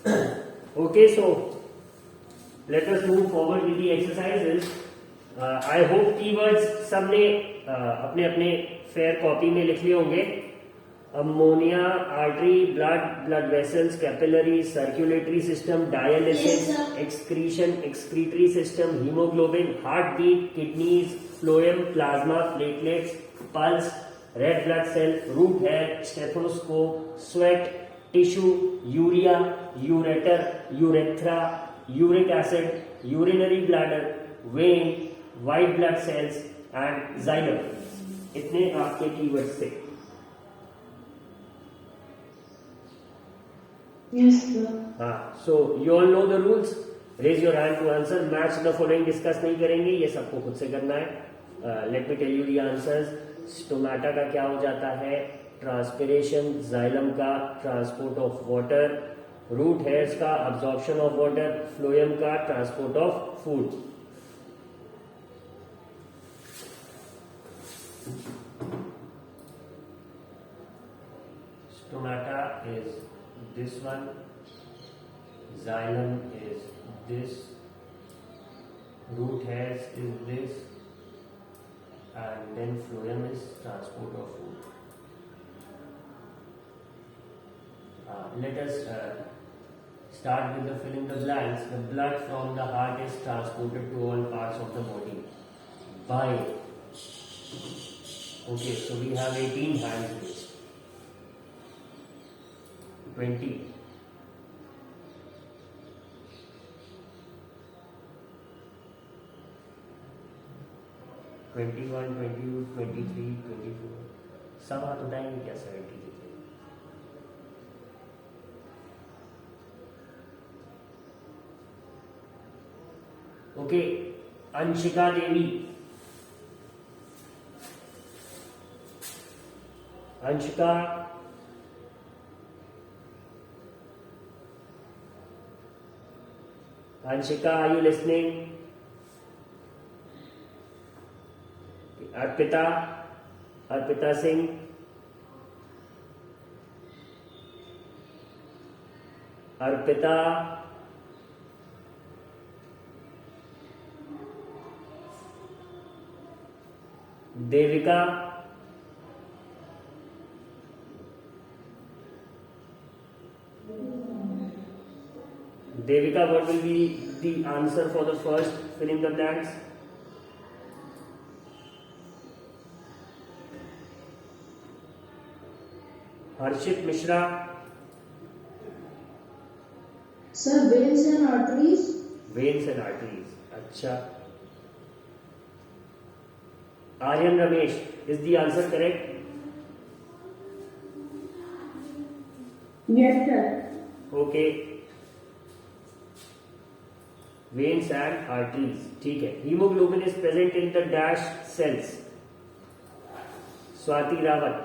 Okay, so let us move forward with the exercises. I hope keywords सबने अपने अपने fair copy में लिख लिए होंगे. Ammonia, artery, blood vessels, capillary, circulatory system, dialysis, excretion, excretory system, haemoglobin, heart beat, kidneys, phloem, plasma, platelets, pulse, red blood cell, root hair, stethoscope, sweat, tissue, urea, ureter, urethra, uric acid, urinary bladder, vein, white blood cells and xylem. इतने आपके keywords थे. Yes, sir. So you all know the rules. Raise your hand to answer. Match the following discuss नहीं करेंगे, ये सबको खुद से करना है. Let me tell you the answers. Stomata का क्या हो जाता है? ट्रांसपिरेशन. जाइलम का transport of water. Root hairs का अब्जॉर्प्शन ऑफ वाटर. फ्लोएम का transport of food. Stomata is this one, xylem is this, root hairs is this, and then phloem is transport of food. Let us start with the fill in the blanks. The blood from the heart is transported to all parts of the body by, okay, so we have 18 hands here. 20, 21, 22, 23, 24. सब हाथ उठाएंगे क्या? 70 के. Okay, Anshika Devi. Anshika, Anshika, are you listening? Arpita Singh. Arpita. Devika. Devika, what will be the answer for the first fill in the blanks? Harshit Mishra. Sir, veins and arteries. Veins and arteries. अच्छा. Aryan Ramesh, is the answer correct? Yes, sir. Okay. Veins and arteries. ठीक है. Hemoglobin is present in the dash cells. Swati Rawat.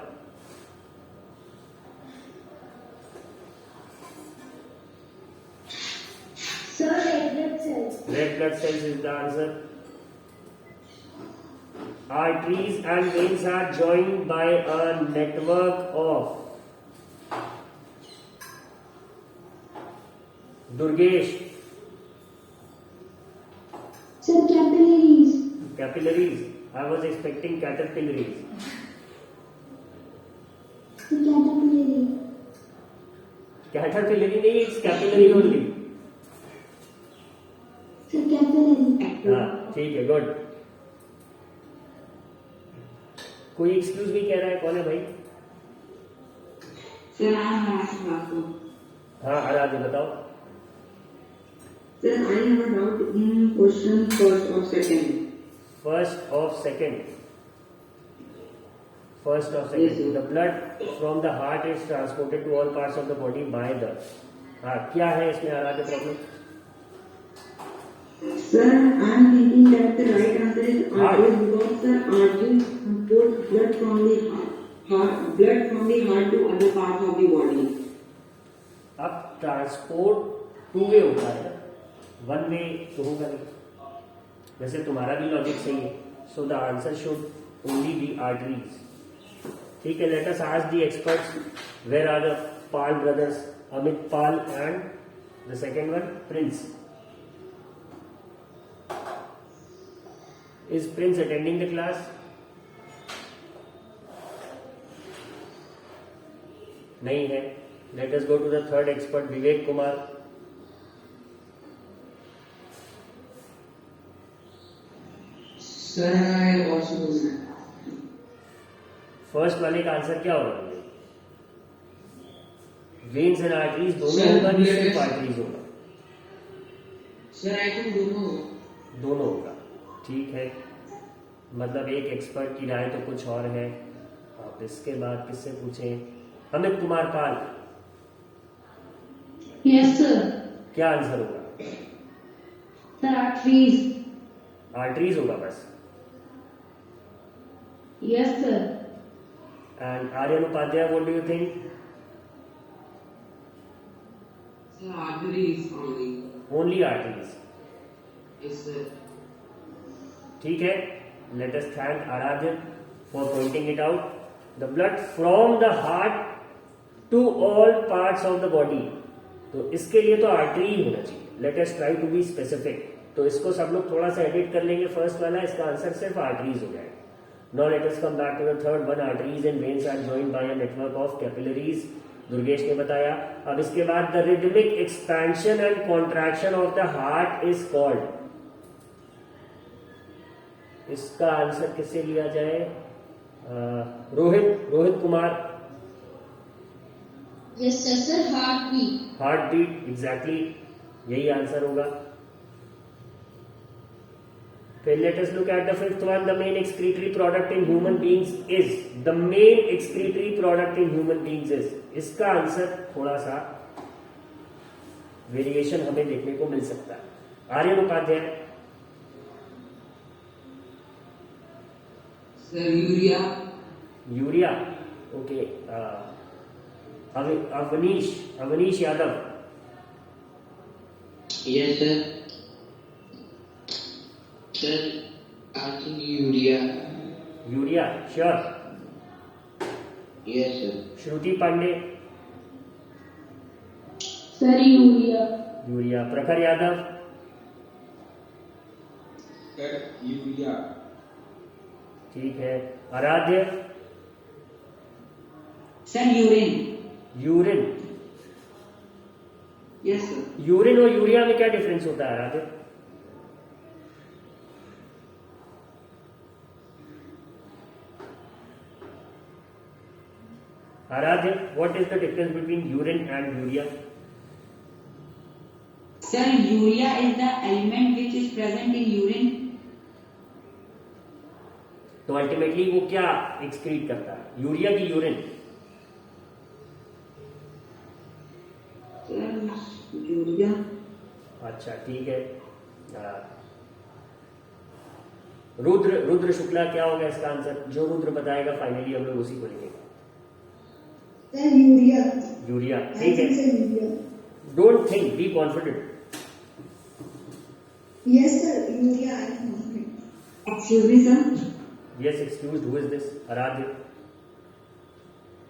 Sir, red blood cells. Red blood cells is the answer. Arteries and veins are joined by a network of. Durgesh. Sir, capillaries. Capillaries. I was expecting caterpillaries. Sir, capillary. Caterpillary नहीं, it's capillary only. Sir, capillary. हाँ, ठीक है, good. कोई excuse भी कह रहा है? कौन है भाई? Sir, I am Rashmi. हाँ, आराध्य बताओ. Sir, I have a doubt in question first or second. First of second. First of second. Yes, sir. The blood from the heart is transported to all parts of the body by the. हाँ, क्या है इसमें आराध्य problem? Sir, I am thinking that the right answer is arteries because sir, arteries transport blood from the heart to other parts of the body. अब transport two way होता है ना, one way तो होगा नहीं. वैसे तुम्हारा भी लॉजिक सही है. So the answer should only be arteries. ठीक है, let us ask the experts, where are the Pal brothers, Amit Pal and The second one, Prince. Is Prince attending the class? नहीं है. Let us go to the third expert, Vivek Kumar. Sir, I also do that. First वाले का answer क्या होगा? Veins and arteries दोनों Sir, होगा कि yes. सिर्फ आर्टरीज होगा? Sir, I think दोनों. दोनों होगा. ठीक है, मतलब एक एक्सपर्ट की राय तो कुछ और है. आप इसके बाद किससे पूछें? अमित कुमार पाल. Yes, sir. क्या आंसर होगा? Sir, arteries. आर्टरीज होगा बस. Yes, sir. And Aryan Upadhyay, what do you think? Sir, arteries only. Only arteries. Yes, sir. ठीक है, let us thank Aaradhya for pointing it out. The blood from the heart to all parts of the body. तो इसके लिए तो artery होना चाहिए. Let us try to be specific. तो इसको सब लोग थोड़ा सा एडिट कर लेंगे. फर्स्ट वाला, इसका आंसर सिर्फ आर्टरीज हो जाएगा. Now let us come back to the third one. Arteries and veins are joined by a network of capillaries. Durgesh ने बताया. अब इसके बाद the rhythmic expansion and contraction of the heart is called. इसका answer किससे लिया जाए? Rohit Kumar. Yes, sir. Sir, heartbeat. Heart beat, exactly यही आंसर होगा. फिर let us look at the fifth one. The main excretory product in human beings is. The main excretory product in human beings is. इसका answer थोड़ा सा variation हमें देखने को मिल सकता है. Aryan Upadhyay. Sir, urea. Urea. Okay. Avnish Yadav. Yes, sir. Sir, I think urea. Urea sure. Yes, sir. Shruti Pandey. Sir, urea. Urea. Prakhar Yadav. Sir, urea. ठीक है. Aaradhya. Sir, urine. Urine. Yes, sir. Urine और यूरिया में क्या डिफरेंस होता है Aaradhya? Aaradhya, what is the difference between urine and urea? Sir, urea is the element which is present in urine. तो ultimately वो क्या एक्सक्रीट करता है, यूरिया की यूरिन? Sir, urea. अच्छा ठीक है. रुद्र शुक्ला, क्या होगा इसका आंसर? जो रुद्र बताएगा फाइनली हम लोग उसी को लिखेंगे. Sir, urea. यूरिया. I ठीक think, है. sir, urea. Don't think, be confident. Yes, sir, urea. I think. Excuse me, sir. Yes, excused. Who is this? Aradhya.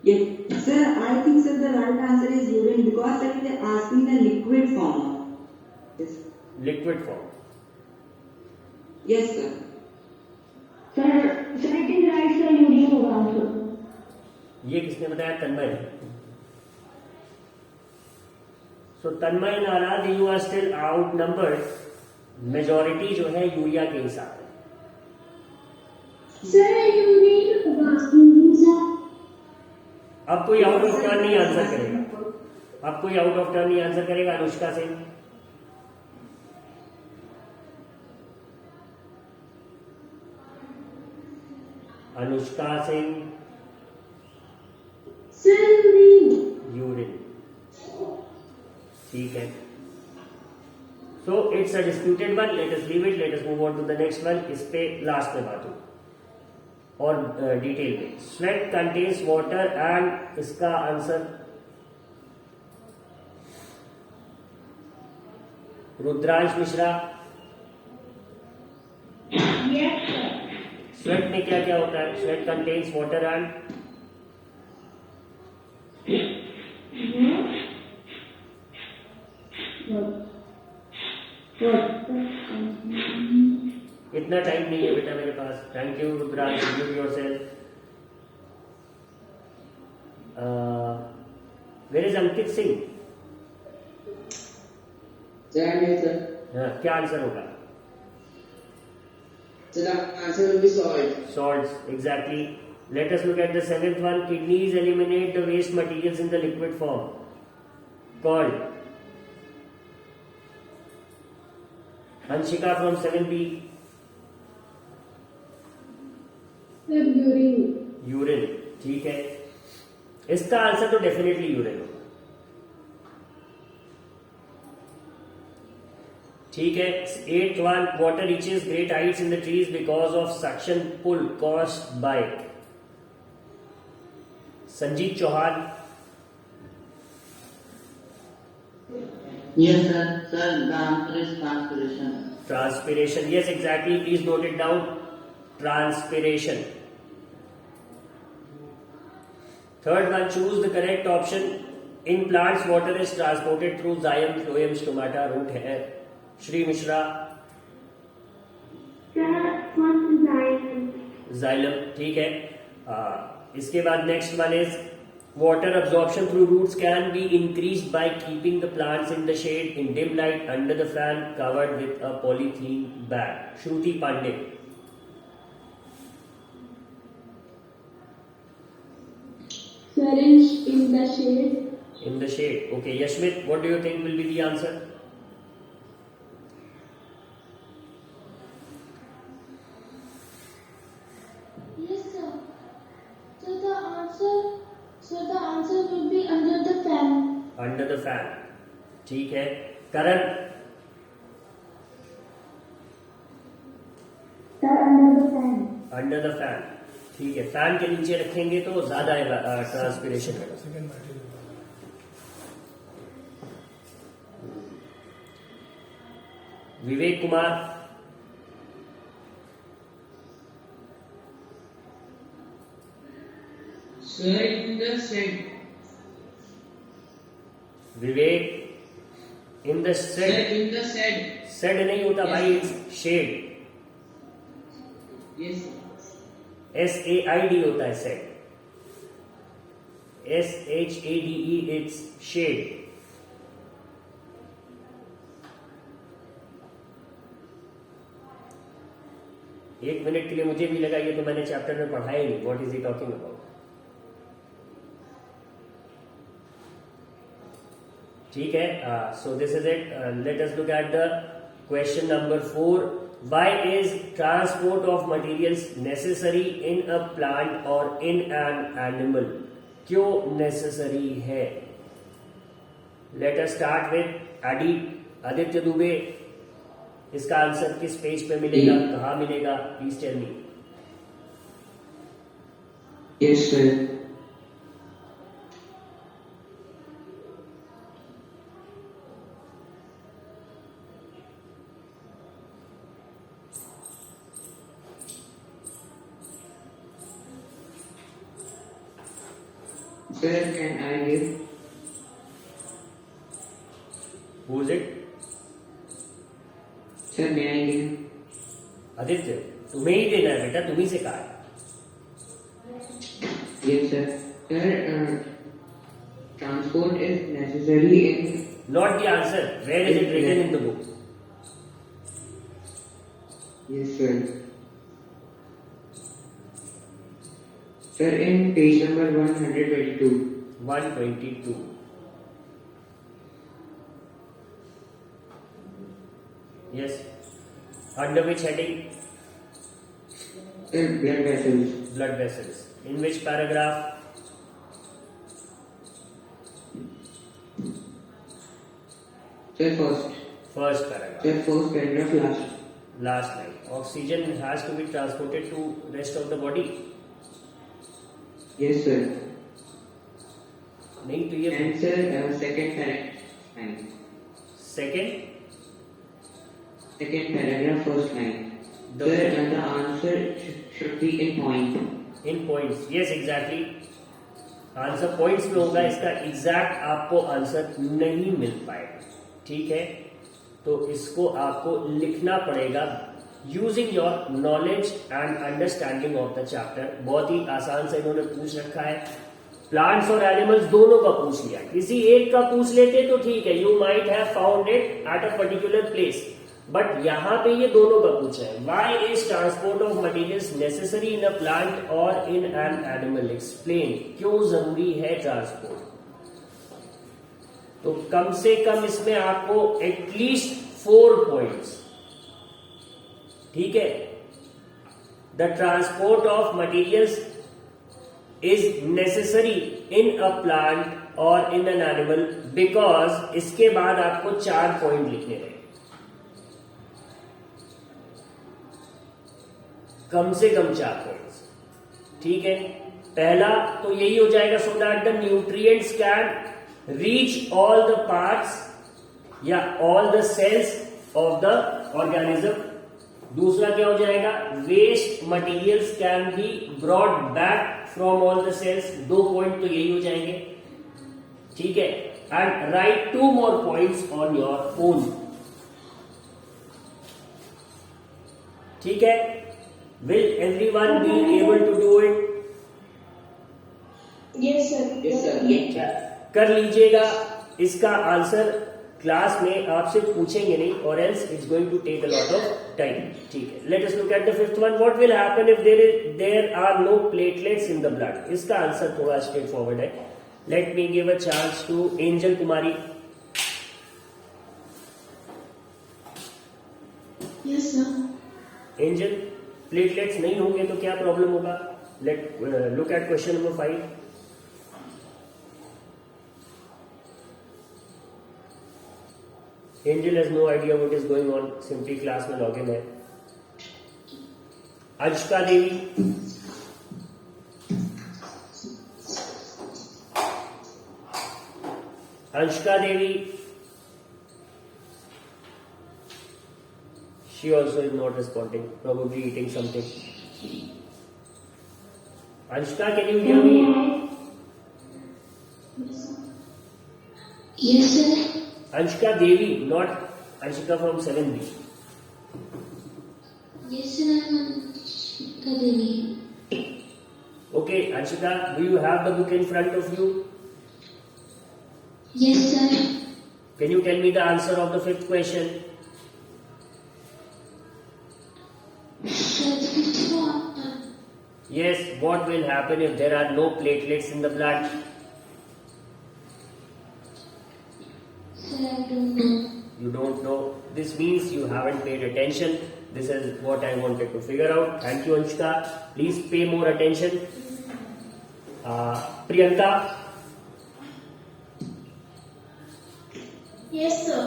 Yes, sir. I think, sir, the right answer is urine because sir, they are asking the liquid form. Yes. Liquid form. Yes, sir. Sir, second right, sir, urea होगा answer. ये किसने बताया? तन्मय. So Tanmay and आराध्य, you are still outnumbered. Majority जो है urea के हिसाब है. Sir, urine होगा. Urine, sir. अब कोई आउट ऑफ टर्न नहीं आंसर करेगा. अब कोई आउट ऑफ टर्न नहीं आंसर करेगा. Anushka Singh. Anushka Singh. Sir, urine. Urine. ठीक है. So it's a disputed one. Let us leave it. Let us move on to the next one. इस पे लास्ट में बात हो और डिटेल में. Sweat contains water and इसका answer Rudransh Mishra. Yes, sir. Sweat में क्या क्या होता है? स्वेट कंटेन्स वाटर एंड इतना टाइम नहीं है बेटा मेरे पास. Thank you Rudransh, mute yourself. Where is Ankit Singh? क्या आंसर होगा? So the answer will be salt. Salts, exactly. Let us look at the seventh one. Kidneys eliminate the waste materials in the liquid form. Called. Anshika from 7B. Urine. ठीक है, इसका answer तो definitely urine होगा. ठीक है. 8th one. Water reaches great heights in the trees because of suction pull caused by. Sanjeet Chauhan. Yes, sir. Sir, the answer is transpiration. Transpiration. Yes, exactly. Please note it down. Transpiration. Third one. Choose the correct option. In plants, water is transported through xylem, phloem, stomata, root, hair. Shri Mishra. Sir, first xylem. Xylem. ठीक है. इसके बाद next one is water absorption through roots can be increased by keeping the plants in the shade, in dim light, under the fan, covered with a polythene bag. Shruti Pandey. Sir, in the shade. In the shade. Okay, Yashmit, what do you think will be the answer? Yes, sir. So the answer will be under the fan. Under the fan. ठीक है. Karan. Sir, under the fan. Under the fan. ठीक है. Fan के नीचे रखेंगे तो ज्यादा transpiration होगा. Vivek Kumar. Sir, in the shed. Vivek. In the Sir, shed. in the shed. Shed नहीं होता भाई, इट्स शेड. Yes. SAID होता है शेड. SHADE, it's shed. एक मिनट के लिए मुझे भी लगा ये तो मैंने चैप्टर में पढ़ा ही नहीं. What is he talking about? ठीक है. So this is it. Late us look at the question number 4. Why is transport of materials necessary in a plant or in an animal? क्यों necessary है? Let us start with Aditya Dubey. इसका answer किस page पे मिलेगा, कहाँ मिलेगा? Please tell me. Yes, sir. Sir, can I give? Who is it? Sir, may I give? Aditya, तुम्हें ही देना है बेटा, तुम्ही से कहा है. Yes, sir. Sir, transport is necessary in. Not the answer. Where is it written in the book? Yes, sir. Sir, in page number 122. 122. Yes. Under which heading? Sir, blood vessels. Blood vessels. In which paragraph? Sir, first. First paragraph. Sir, first paragraph, last. Last line. Oxygen has to be transported to rest of the body. Yes, sir. नहीं तो ये And sir, second paragraph. second. Second paragraph, first line. The- Sir, and the answer should be in point. In points. Yes, exactly. Answer points में होगा. इसका exact आपको answer नहीं मिल पाएगा. ठीक है, तो इसको आपको लिखना पड़ेगा using your knowledge and understanding of the chapter. बहुत ही आसान से इन्होंने पूछ रखा है, प्लांट्स और एनिमल्स दोनों का पूछ लिया, किसी एक का पूछ लेते तो ठीक है, you might have found it at a particular place, but यहां पे ये दोनों का पूछा है। Why is transport of materials necessary in a plant और इन एन एनिमल, एक्सप्लेन, क्यों जरूरी है ट्रांसपोर्ट। तो कम से कम इसमें आपको एटलीस्ट 4 पॉइंट्स, ठीक है। The transport of materials is necessary in a plant और इन एन एनिमल बिकॉज, इसके बाद आपको 4 पॉइंट लिखने रहेंगे, कम से कम 4 पॉइंट्स, ठीक है। पहला तो यही हो जाएगा, so that the nutrients can reach all the parts या all the cells of the organism. दूसरा क्या हो जाएगा, waste materials can be brought back from all the cells. 2 point तो यही हो जाएंगे, ठीक है। And write 2 more points on your own, ठीक है। Will everyone be able to do it? Yes, sir. Yes, sir. कर लीजिएगा। इसका आंसर क्लास में आपसे पूछेंगे नहीं, और else it's going to take a lot of time, ठीक है। Let us look at the 5th one. What will happen if there are no platelets in the blood? इसका आंसर थोड़ा स्ट्रेट फॉरवर्ड है। Let me give a chance to Angel Kumari. Yes, sir. Angel, platelets नहीं होंगे तो क्या problem होगा? Let look at question number 5। Angel has no idea what is going on, simply class में log in है। अंशिका देवी, अंशिका देवी, she also is not responding, probably eating something. Anshika, can you hear me? Yes, sir. Anshika Devi, not Anshika from 7B. Yes, sir. I'm Devi. Okay, Anshika, do you have the book in front of you? Yes, sir. Can you tell me the answer of the 5th question? Sir, the 5th one. Yes, what will happen if there are no platelets in the blood? Sir, I don't know. You don't know. This means you haven't paid attention. This is what I wanted to figure out. Thank you, Anshika. Please pay more attention. Priyanka. Yes, sir.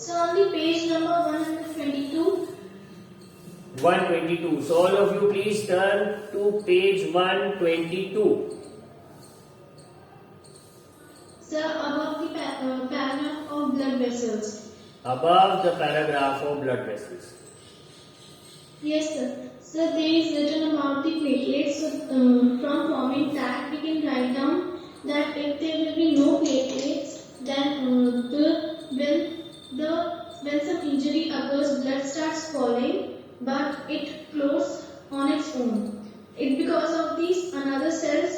So on the page number 122. 122. So all of you please turn to page 122. Sir, above the paragraph of blood vessels. Above the paragraph of blood vessels. Yes, sir. Sir, there is written about the platelets. From forming that, we can write down that if there will be no platelets, then when some injury occurs, blood starts falling, but it flows on its own. It because of these another cells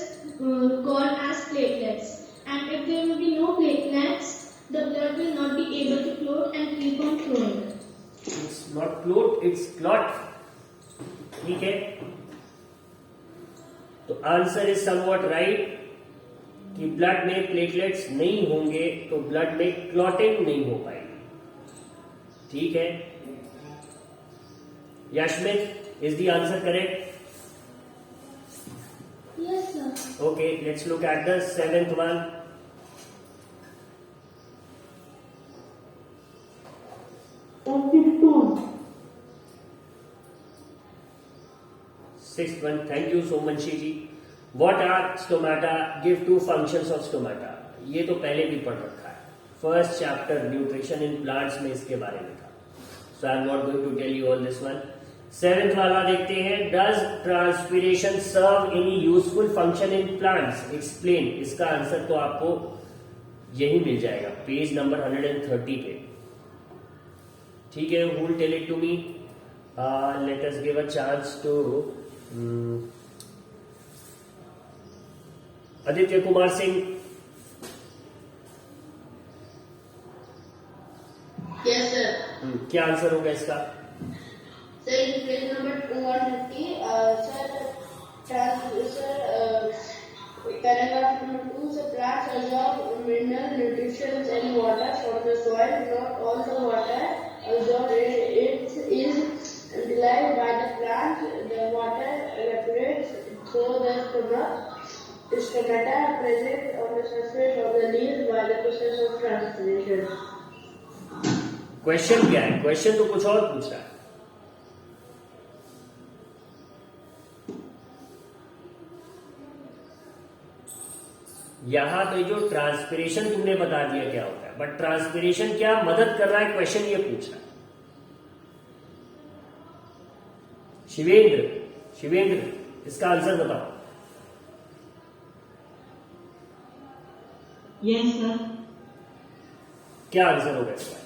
called as platelets. And if there will be no platelets, the blood will not be able to float and keep on flowing. It's not float, it's clot. ठीक है, तो answer is somewhat right कि blood में platelets नहीं होंगे तो blood में clotting नहीं हो पाएगी, ठीक है। Yashmit, is the answer correct? Yes, sir. Okay, let's look at the 7th one. Sixth one, thank you Somanshi ji. What are stomata? Give 2 functions of stomata. ये तो पहले भी पढ़ रखा है, first chapter nutrition in plants में इसके बारे में था, so I am not going to tell you all this one. 7th वाला देखते हैं, does transpiration serve any useful function in plants? Explain. इसका आंसर तो आपको यही मिल जाएगा पेज नंबर 130 पे। ठीक है, who will tell it to me? Let us give a chance to Aditya Kumar Singh. Yes, sir. क्या आंसर होगा इसका? Sir, in page number 250, paragraph number 2, sir, plants absorb mineral nutrition and water from the soil. Not all the water absorbed it is utilized by the plant. The water evaporates through the stomata present on the surface of the leaves by the process of transpiration. Question क्या है? Question तो कुछ और पूछ रहा है. यहां तो जो ट्रांसपिरेशन तुमने बता दिया क्या होता है, बट ट्रांसपिरेशन क्या मदद कर रहा है, क्वेश्चन ये पूछ रहा है. शिवेंद्र इसका आंसर बताओ. Yes, sir. क्या आंसर होगा इसका?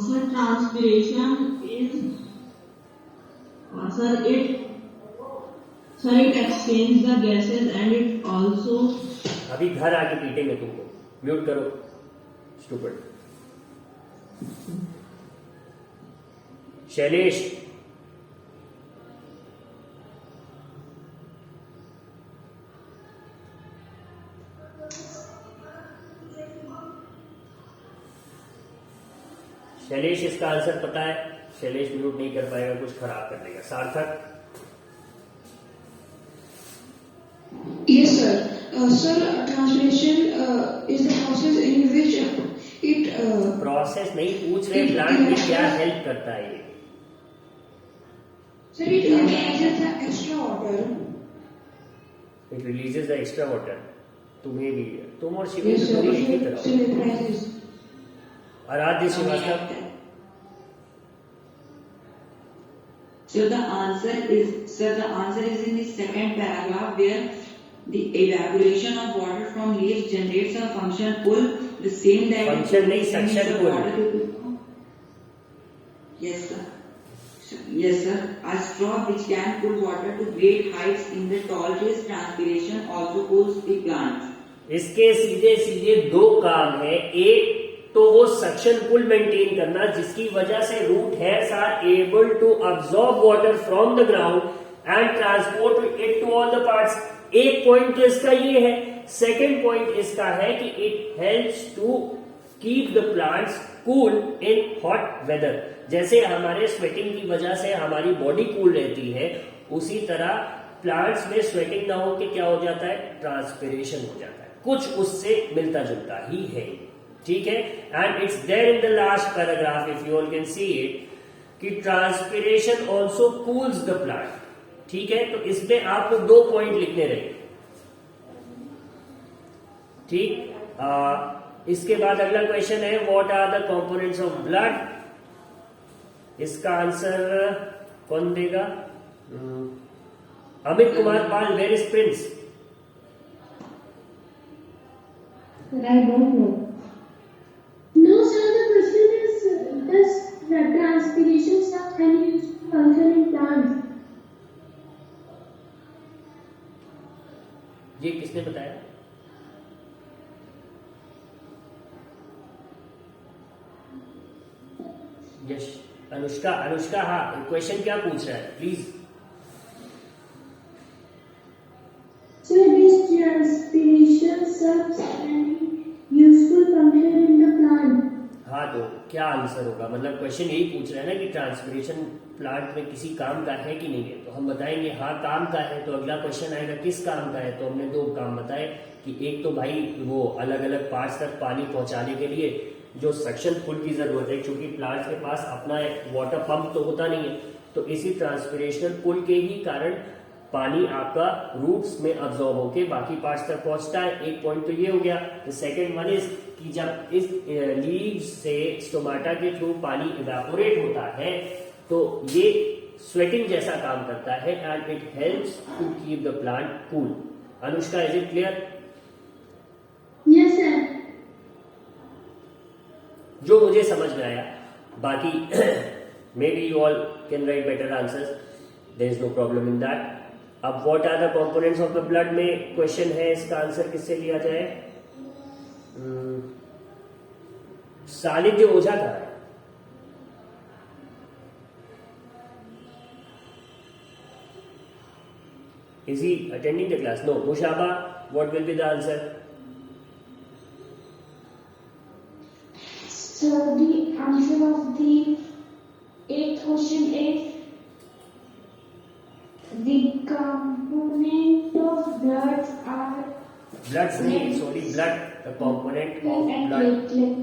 Sir, transpiration is, it exchanges the gases and it also. अभी घर आके पीटेंगे तुमको. म्यूट करो स्टूपिड. शैलेश. शैलेश इसका आंसर पता है? शैलेश म्यूट नहीं कर पाएगा, कुछ खराब कर देगा. सार्थक. Yes, sir. Sir, transpiration is the process in which it. Process नहीं पूछ रहे, प्लांट में क्या हेल्प करता है ये? Sir, it releases the extra water. It releases the extra water. तुम्हें भी, तुम और Yes, शिवेंद्र sir. दोनों एक ही तरह हो. It rises. आराध्य Srivastava. So the answer is in the second paragraph where the evaporation of water from leaves generates a function pull, the same that Function नहीं, suction pull. Yes, sir. Yes, sir. A straw which can pull water to great heights in the tall trees, transpiration also cools the plants. इसके सीधे सीधे दो काम है. एक तो वो सक्शन पुल मेंटेन करना, जिसकी वजह से root hairs are able to absorb water from the ground and transport it to all the parts. एक पॉइंट तो इसका ये है. सेकेंड पॉइंट इसका है कि it helps to keep the plants cool in hot weather. जैसे हमारे स्वेटिंग की वजह से हमारी बॉडी कूल रहती है, उसी तरह प्लांट्स में स्वेटिंग ना हो के क्या हो जाता है, ट्रांसपिरेशन हो जाता है. कुछ उससे मिलता जुलता ही है. ठीक है. And it's there in the last paragraph, if you all can see it, कि transpiration also cools the plant. ठीक है. तो इसमें आपको दो पॉइंट लिखने रहे. ठीक. इसके बाद अगला क्वेश्चन है, what are the components of blood. इसका आंसर कौन देगा? Amit Kumar Pal. Where is Prince? I don't know. No, sir, the question is, does the transpiration serve any useful function in plants? ये किसने बताया? यश. अनुष्का. हाँ, क्वेश्चन क्या पूछ रहा है please? Sir, does transpiration serve any useful function in the plant? हाँ, तो क्या आंसर होगा? मतलब क्वेश्चन यही पूछ रहा है ना कि ट्रांसपिरेशन प्लांट में किसी काम का है कि नहीं है. तो हम बताएंगे हाँ काम का है. तो अगला क्वेश्चन आएगा किस काम का है. तो हमने दो काम बताए कि एक तो भाई वो अलग अलग पार्ट्स तक पानी पहुंचाने के लिए जो सक्शन पुल की जरूरत है, क्योंकि प्लांट्स के पास अपना एक वाटर पंप तो होता नहीं है. तो इसी ट्रांसपिरेशनल पुल के ही कारण पानी आपका रूट्स में अब्सॉर्ब होके बाकी पार्ट्स तक पहुंचता है. एक पॉइंट तो ये हो गया. द सेकेंड वन इज कि जब इस लीव्स से स्टोमाटा के थ्रू पानी इवेपोरेट होता है तो ये स्वेटिंग जैसा काम करता है and it helps to keep the plant cool. Anushka, is it clear? Yes, sir. जो मुझे समझ में आया, बाकी maybe you all can write better answers, there is no problem in that. अब what are the components of the blood में question है, इसका आंसर किससे लिया जाए? सालिद जो ओझा था, is he attending the class? No. Mushaba, what will be the answer? So the answer of the eighth question is the component of bloods are Blood the component of and blood. platelet.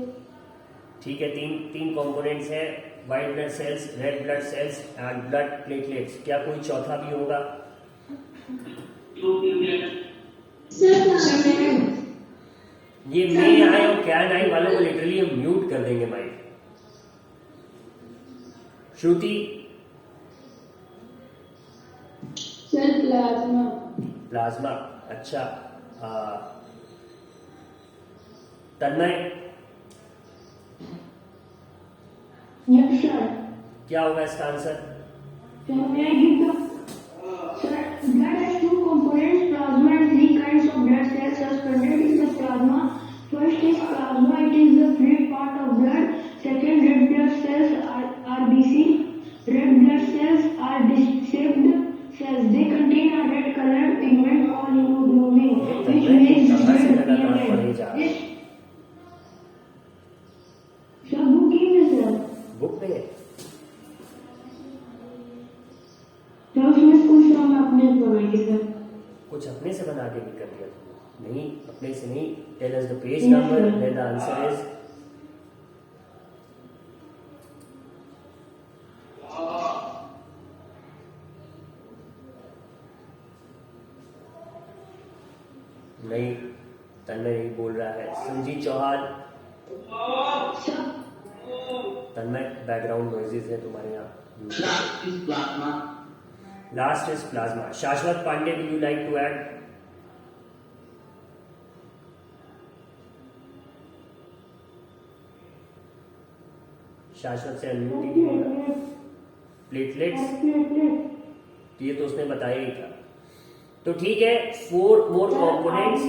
ठीक है, तीन components हैं, white blood sales, red blood cells and blood platelets. क्या कोई चौथा भी होगा? ये मे आए और कैन आए वालों को लिटरली हम म्यूट कर देंगे माइक. श्रुति, Sir, plasma. प्लाज्मा, अच्छा. तन्मय, Yes, sir. क्या होगा इसका answer? So may I give the sir, blood has two components, plasma and three kinds of blood cells suspended in the plasma. First is plasma, it is the fluid part of blood. Second, red blood cells are RBC. Red blood cells are disc-shaped cells. They contain a red colored pigment called hemoglobin, which makes the blood appear red. This sir, book is sir. Book में है. तो उसमें कुछ हम अपने बनाएंगे sir. कुछ अपने से बना के भी कर दिया तुमने? नहीं, अपने से नहीं. Tell us the page Yes, number, sir. Then the answer is. नहीं, तन्मय नहीं बोल रहा है. संजीत चौहान, तन्मय बैकग्राउंड नॉइजेस है तुम्हारे यहाँ. Last is plasma. Last is plasma. Shashwat Pandey, will you like to add? Shashwat से अनम्यूट ही नहीं होगा. प्लेटलेट्स, ये तो उसने बताया ही था. तो ठीक है, 4 more components,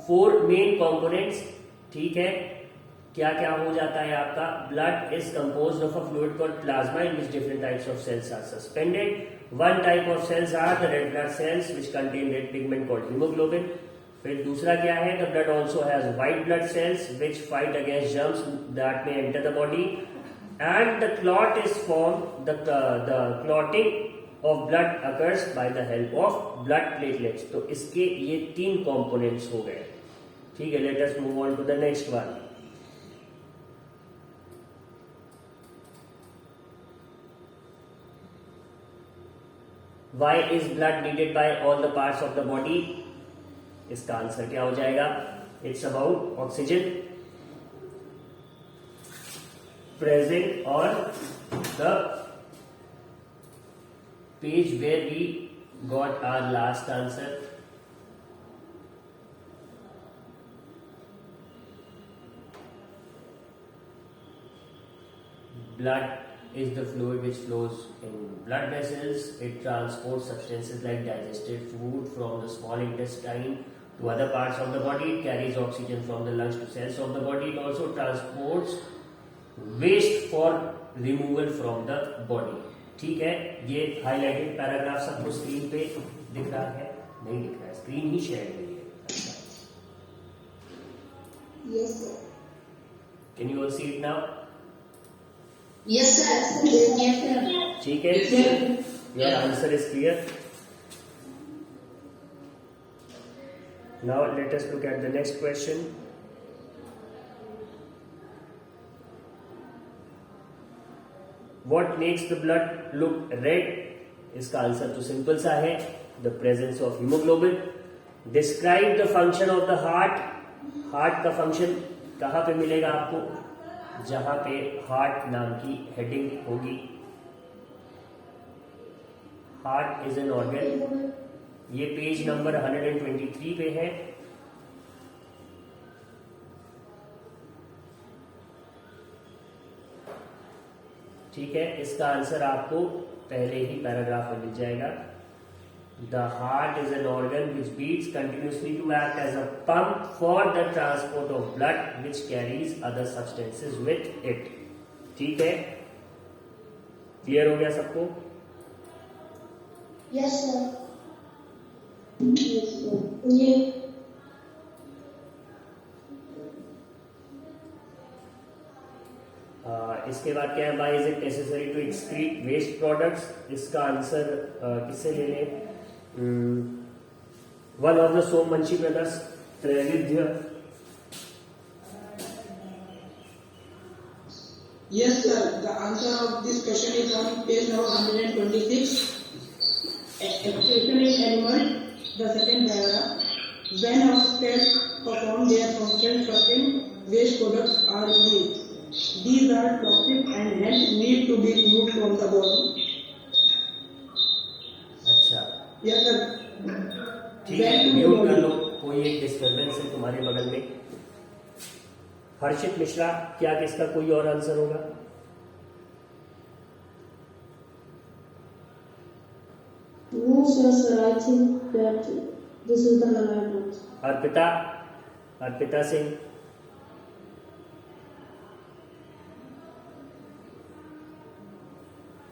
4 main components. ठीक है, क्या क्या हो जाता है आपका? Blood is composed of a fluid called plasma in which different types of cells are suspended. One type of cells are the red blood cells which contain red pigment called haemoglobin. फिर दूसरा क्या है? The blood also has white blood cells which fight against germs that may enter the body, and the clot is form, the clotting of blood occurs by the help of blood platelets. तो इसके ये 3 components हो गए. ठीक है, let us move on to the next one. Why is blood needed by all the parts of the body? इसका answer क्या हो जाएगा? It's about oxygen present on the page where we got our last answer. Blood is the fluid which flows in blood vessels. It transports substances like digested food from the small intestine to other parts of the body. It carries oxygen from the lungs to cells of the body. It also transports waste for removal from the body. ठीक है, ये highlighted paragraph सबको screen पे दिख रहा है? नहीं दिख रहा है, स्क्रीन ही शेयर हुई है. Yes, sir. Can you all see it now? Yes, sir. Yes, sir. ठीक है, your answer is clear. Now let us look at the next question. What makes the blood look red? इसका answer तो simple सा है, the presence of hemoglobin. Describe the function of the heart. Heart का function कहाँ पे मिलेगा आपको? जहां पे हार्ट नाम की हेडिंग होगी. Heart is an organ. ये पेज नंबर 123 पे है. ठीक है, इसका आंसर आपको पहले ही पैराग्राफ में मिल जाएगा। The heart is an organ which beats continuously to act as a pump for the transport of blood which carries other substances with it. ठीक है, क्लियर हो गया सबको? Yes, sir. Yes, sir. Yeah. इसके बाद क्या है, why is it necessary to excrete waste products? इसका आंसर किससे ले लें? One of the Somvanshi brothers, Traividhya. Yes, sir. The answer of this question is on page number 126. Expression in animal, the second paragraph. When our cells perform their function, certain waste products are released. These are toxic and hence need to be removed from the body. अच्छा, Yes, sir. ठीक है, mute कर लो, कोई एक disturbance है तुम्हारे बगल में। हर्षित मिश्रा, क्या किसका कोई और आंसर होगा? No, sir. I think that this is the right answer. Arpita Singh,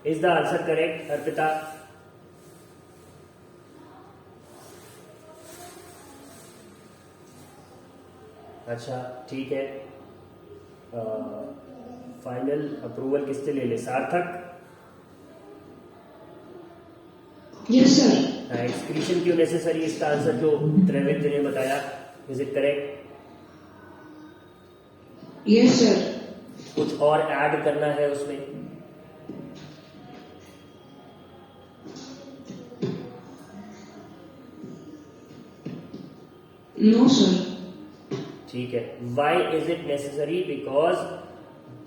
is the answer correct? Arpita, अच्छा ठीक है, फाइनल अप्रूवल किससे ले ले? सार्थक? Yes, sir. एक्सक्रीशन क्यों नेसेसरी? इसका आंसर जो त्रैविध्य ने बताया, is it correct? Yes, sir. कुछ और ऐड करना है उसमें? No, sir. ठीक है, why is it necessary? Because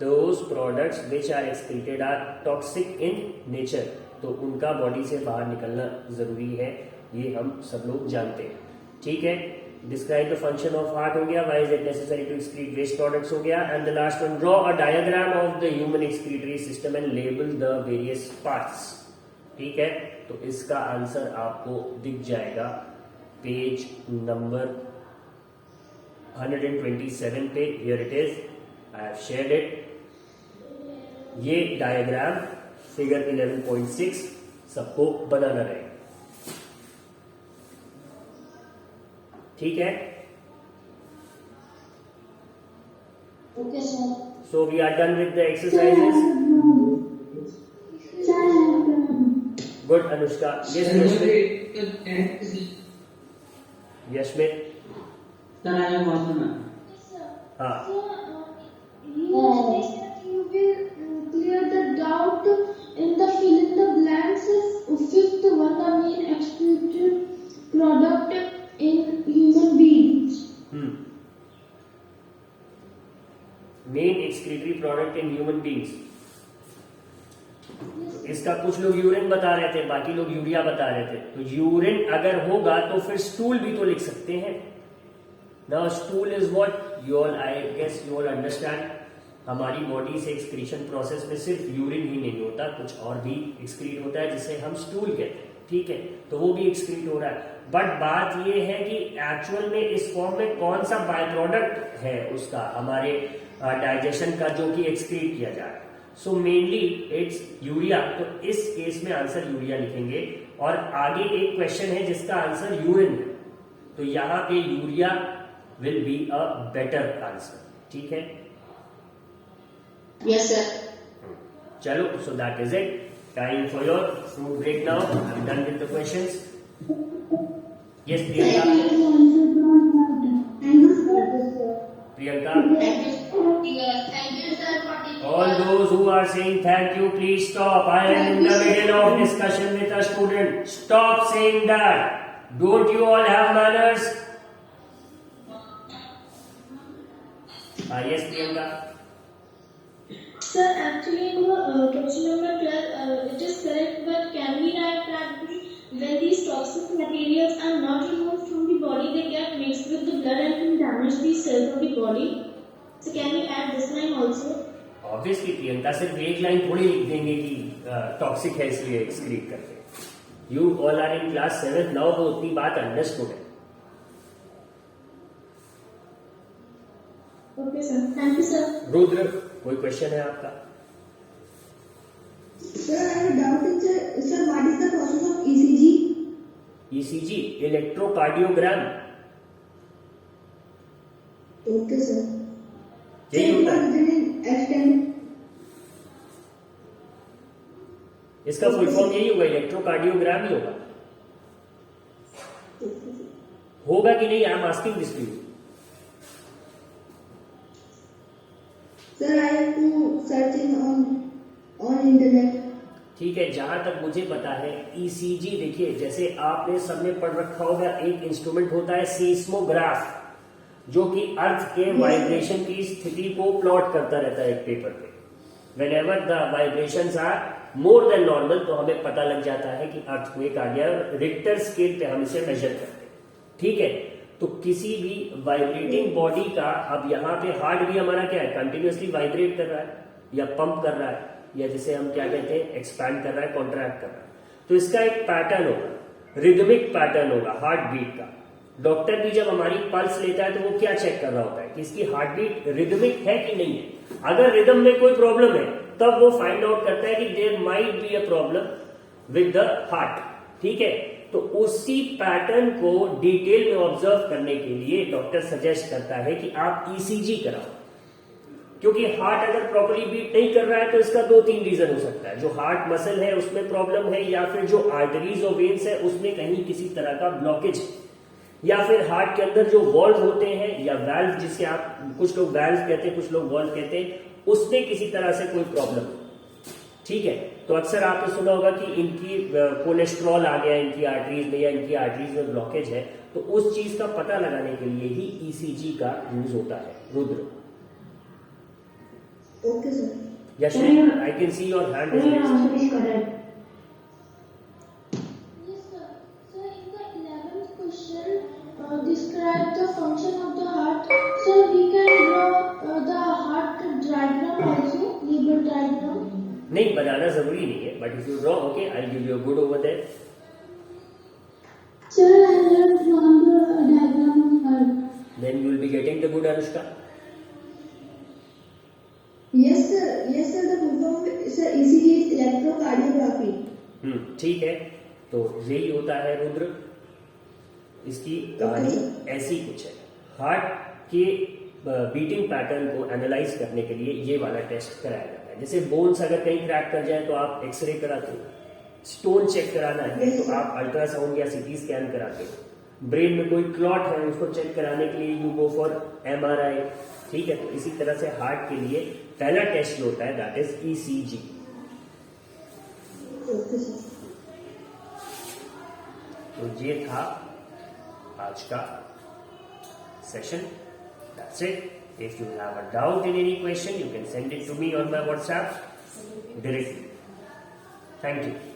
those products which are excreted are toxic in nature, तो उनका बॉडी से बाहर निकलना जरूरी है, ये हम सब लोग जानते हैं। ठीक है, describe the function of heart हो गया, why is it necessary to excrete waste products हो गया, and the last one, draw a diagram of the human excretory system and label the various parts. ठीक है, तो इसका आंसर आपको दिख जाएगा पेज नंबर 127 पे। Here it is, I have shared it. ये डायग्राम फिगर 11.6 सबको बनाना रहेगा। ठीक है, Okay, sir. So we are done with the exercises. Good Anushka. Yashmit. Sir, I have one more. हाँ, You said that you will clear the doubt in the fill in the blanks. Fifth one, the main excreted product in human beings. Main excretory product in human beings. इसका कुछ लोग urine बता रहे थे, बाकी लोग urea बता रहे थे। तो यूरिन अगर होगा तो फिर स्टूल भी तो लिख सकते हैं। Now stool is what you all, I guess you all understand. हमारी बॉडी से एक्सक्रीशन प्रोसेस में सिर्फ यूरिन ही नहीं होता, कुछ और भी एक्सक्रीट होता है जिसे हम स्टूल कहते हैं। ठीक है, तो वो भी एक्सक्रीट हो रहा है। बट बात ये है कि एक्चुअल में इस फॉर्म में कौन सा बाय प्रोडक्ट है उसका, हमारे डाइजेशन का, जो कि एक्सक्रीट किया जा रहा है। So mainly it's urea. तो इस केस में आंसर यूरिया लिखेंगे। और आगे एक क्वेश्चन है जिसका आंसर यूरिन है, तो यहां पे urea will be a better answer. ठीक है, Yes, sir. चलो, so that is it. Time for your food break now. I am done with the questions. Yes Priyanka. Priyanka, Thank you, sir, for teaching all us. those who are saying thank you, please stop. I am in the middle of discussion with a student. Stop saying that. Don't you all have manners? Yes, Priyanka. Sir, actually, in question number 12, it is correct, but can we write that when these toxic materials are not removed from the body, they get mixed with the blood and can damage the cells of the body? So, can we add this line also? Obviously Priyanka सिर्फ एक line थोड़ी लिख देंगे कि toxic है इसलिए excrete करते हैं। You all are in class 7 now, वो उतनी बात अंडरस्टूड है। Okay, sir. Thank you, sir. Rudra, कोई क्वेश्चन है आपका? Sir, I have a doubt in sir, what is the process of ECG? ECG, electrocardiogram, Okay, sir. यही होता है। Extend. इसका फुल फॉर्म यही होगा, इलेक्ट्रोकार्डियोग्राम ही होगा। होगा कि नहीं, I am asking this to you. Sir, I have to search on internet. ठीक है, जहां तक मुझे पता है ECG, देखिए जैसे आपने सबने पढ़ रखा होगा, एक इंस्ट्रूमेंट होता है सीस्मोग्राफ, जो कि अर्थ के वाइब्रेशन की स्थिति को प्लॉट करता रहता है एक पेपर पे। Whenever the vibrations are more than normal, तो हमें पता लग जाता है कि अर्थक्वेक आ गया, और रिक्टर स्केल पे हम इसे मेजर करते हैं। ठीक है, तो किसी भी वाइब्रेटिंग बॉडी का, अब यहाँ पे हार्ट भी हमारा क्या है, कंटिन्यूअसली वाइब्रेट कर रहा है या पंप कर रहा है, या जिसे हम क्या कहते हैं, एक्सपैंड कर रहा है, कॉन्ट्रैक्ट कर रहा है। तो इसका एक पैटर्न होगा, रिदमिक पैटर्न होगा हार्ट बीट का। डॉक्टर भी जब हमारी पल्स लेता है तो वो क्या चेक कर रहा होता है कि इसकी हार्ट बीट रिदमिक है कि नहीं है। अगर रिदम में कोई प्रॉब्लम है तब वो फाइंड आउट करता है कि there might be a problem with the heart. ठीक है, तो उसी पैटर्न को डिटेल में ऑब्जर्व करने के लिए डॉक्टर सजेस्ट करता है कि आप ECG कराओ, क्योंकि हार्ट अगर प्रॉपर्ली बीट नहीं कर रहा है तो इसका 2-3 रीजन हो सकता है। जो हार्ट मसल है उसमें प्रॉब्लम है, या फिर जो आर्टरीज और वेन्स है उसमें कहीं किसी तरह का ब्लॉकेज है, या फिर हार्ट के अंदर जो वॉल्व होते हैं या वाल्व, जिसे आप कुछ लोग वाल्व कहते हैं, कुछ लोग वॉल्व कहते हैं, उसमें किसी तरह से कोई प्रॉब्लम है। ठीक है, तो अक्सर आपने सुना होगा कि इनकी कोलेस्ट्रॉल आ गया इनकी आर्टरीज में, या इनकी आर्टरीज में ब्लॉकेज है, तो उस चीज का पता लगाने के लिए ही ECG का यूज होता है। Rudra, Okay, sir. Yashvi, I can see your hand is raised. Answer is correct. Yes, sir. Sir, in the 11th question, describe the function of the heart. So we can draw the heart diagram also, liver diagram. नहीं, बनाना जरूरी नहीं है, but if you draw, okay, I give you a good over there. Sir, I have drawn the diagram of heart. Then you will be getting the good, Anushka. Yes, sir. Yes, sir. The full form, sir, ECG is electrocardiography. ठीक है, तो यही होता है रुद्र। इसकी कहानी ऐसी कुछ है। हार्ट के बीटिंग पैटर्न को एनालाइज करने के लिए ये वाला टेस्ट कराया जाता है। जैसे बोन्स अगर कहीं क्रैक कर जाए तो आप एक्सरे कराते हो, स्टोन चेक कराना है तो आप अल्ट्रासाउंड या CT स्कैन कराते हो, ब्रेन में कोई क्लॉट है उसको चेक कराने के लिए यू गो फॉर MRI। ठीक है, तो इसी तरह से हार्ट के लिए पहला टेस्ट जो होता है that is ECG। Okay, sir. तो ये था आज का सेशन। That's it. If you have a doubt in any question you can send it to me on my WhatsApp directly. Thank you.